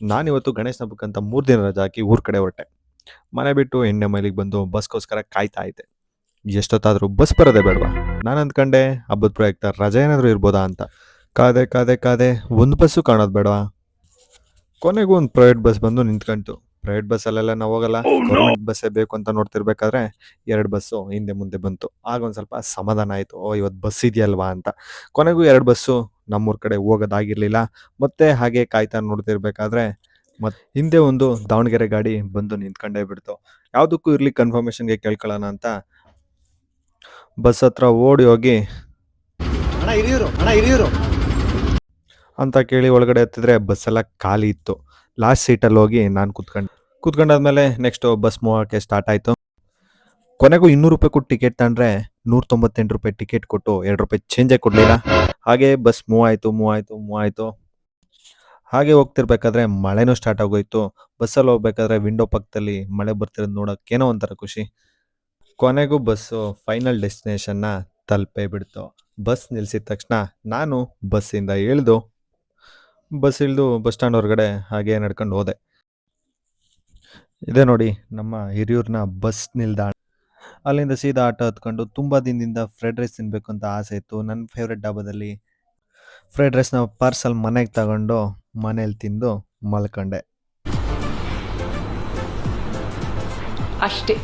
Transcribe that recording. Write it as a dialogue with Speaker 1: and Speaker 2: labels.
Speaker 1: ನಾನಿವತ್ತು ಗಣೇಶನ ಹಬ್ಬಕ್ಕಂತ 3 ದಿನ ರಜಾ ಹಾಕಿ ಊರ್ ಕಡೆ ಹೊರಟೆ. ಮನೆ ಬಿಟ್ಟು ಎಣ್ಣೆ ಮೈಲಿಗೆ ಬಂದು ಬಸ್‌ಗೋಸ್ಕರ ಕಾಯ್ತಾ ಇದ್ದೆ. ಎಷ್ಟೊತ್ತಾದ್ರೂ ಬಸ್ ಬರೋದೇ ಬೇಡವಾ? ನಾನು ಅಂದ್ಕೊಂಡೆ ಹಬ್ಬದ ಪ್ರಯುಕ್ತ ರಜೆ ಏನಾದರೂ ಇರ್ಬೋದಾ ಅಂತ. ಕಾದೆ ಒಂದು ಬಸ್ಸು ಕಾಣೋದು ಬೇಡವಾ? ಕೊನೆಗೂ ಒಂದು ಪ್ರೈವೇಟ್ ಬಸ್ ಬಂದು ನಿಂತ್ಕೊಂತು. ಪ್ರೈವೇಟ್ ಬಸ್ಸಲ್ಲೆಲ್ಲ ನಾವು ಹೋಗಲ್ಲ. ಗೌರ್ಮೆಂಟ್ ಬಸ್ಸೇ ಬೇಕು ಅಂತ ನೋಡ್ತಿರ್ಬೇಕಾದ್ರೆ 2 ಬಸ್ಸು ಹಿಂದೆ ಮುಂದೆ ಬಂತು. ಆಗ ಒಂದು ಸ್ವಲ್ಪ ಸಮಾಧಾನ ಆಯಿತು. ಓ ಇವತ್ತು ಬಸ್ ಇದೆಯಲ್ವಾ ಅಂತ. ಕೊನೆಗೂ 2 ಬಸ್ಸು ನಮ್ಮೂರ ಕಡೆ ಹೋಗೋದಾಗಿರ್ಲಿಲ್ಲ. ಮತ್ತೆ ಹಾಗೆ ಕಾಯ್ತಾ ನೋಡ್ತಿರ್ಬೇಕಾದ್ರೆ ಹಿಂದೆ ಒಂದು ದಾವಣಗೆರೆ ಗಾಡಿ ಬಂದು ನಿಂತ್ಕೊಂಡೇ ಬಿಡ್ತು. ಯಾವುದಕ್ಕೂ ಇರ್ಲಿ ಕನ್ಫರ್ಮೇಷನ್‌ಗೆ ಕೇಳ್ಕೊಳ್ಳೋಣ ಅಂತ ಬಸ್ ಹತ್ರ ಓಡಿ ಹೋಗಿ ಅಣ್ಣ ಹಿರಿಯೂರು ಅಂತ ಕೇಳಿ ಒಳಗಡೆ ಹತ್ತಿದ್ರೆ ಬಸ್ಸೆಲ್ಲ ಖಾಲಿ ಇತ್ತು. ಲಾಸ್ಟ್ ಸೀಟಲ್ಲಿ ಹೋಗಿ ನಾನು ಕೂತ್ಕೊಂಡಾದ್ಮೇಲೆ ನೆಕ್ಸ್ಟು ಬಸ್ ಮೂವ್ ಆಗೋಕ್ಕೆ ಸ್ಟಾರ್ಟ್ ಆಯಿತು. ಕೊನೆಗೂ ₹200 ಕೊಟ್ಟು ಟಿಕೆಟ್ ತಗೊಂಡ್ರೆ ₹198 ಟಿಕೆಟ್ ಕೊಟ್ಟು ₹2 ಚೇಂಜೇ ಕೊಡಲಿಲ್ಲ. ಹಾಗೆ ಬಸ್ ಮೂವ್ ಆಯಿತು. ಹಾಗೆ ಹೋಗ್ತಿರ್ಬೇಕಾದ್ರೆ ಮಳೆನೂ ಸ್ಟಾರ್ಟ್ ಆಗೋಯ್ತು. ಬಸ್ಸಲ್ಲಿ ಹೋಗ್ಬೇಕಾದ್ರೆ ವಿಂಡೋ ಪಕ್ಕದಲ್ಲಿ ಮಳೆ ಬರ್ತಿರೋದು ನೋಡೋಕ್ಕೇನೋ ಒಂಥರ ಖುಷಿ. ಕೊನೆಗೂ ಬಸ್ಸು ಫೈನಲ್ ಡೆಸ್ಟಿನೇಷನ್ನ ತಲುಪೇ ಬಿಡ್ತು. ಬಸ್ ನಿಲ್ಲಿಸಿದ ತಕ್ಷಣ ನಾನು ಬಸ್ ಇಳಿದು ಬಸ್ ಸ್ಟ್ಯಾಂಡ್ ಹೊರಗಡೆ ಹಾಗೆ ನಡ್ಕೊಂಡು ಹೋದೆ. ಇದೆ ನೋಡಿ ನಮ್ಮ ಹಿರಿಯೂರಿನ ಬಸ್ ನಿಲ್ದಾಣ. ಅಲ್ಲಿಂದ ಸೀದಾ ಆಟೋ ಹತ್ಕೊಂಡು ತುಂಬ ದಿನದಿಂದ ಫ್ರೈಡ್ ರೈಸ್ ತಿನ್ನಬೇಕು ಅಂತ ಆಸೆ ಇತ್ತು. ನನ್ನ ಫೇವ್ರೆಟ್ ಡಾಬಾದಲ್ಲಿ ಫ್ರೈಡ್ ರೈಸ್ನ ಪಾರ್ಸಲ್ ಮನೆಗೆ ತಗೊಂಡು ಮನೇಲಿ ತಿಂದು ಮಲ್ಕೊಂಡೆ.
Speaker 2: ಅಷ್ಟೇ.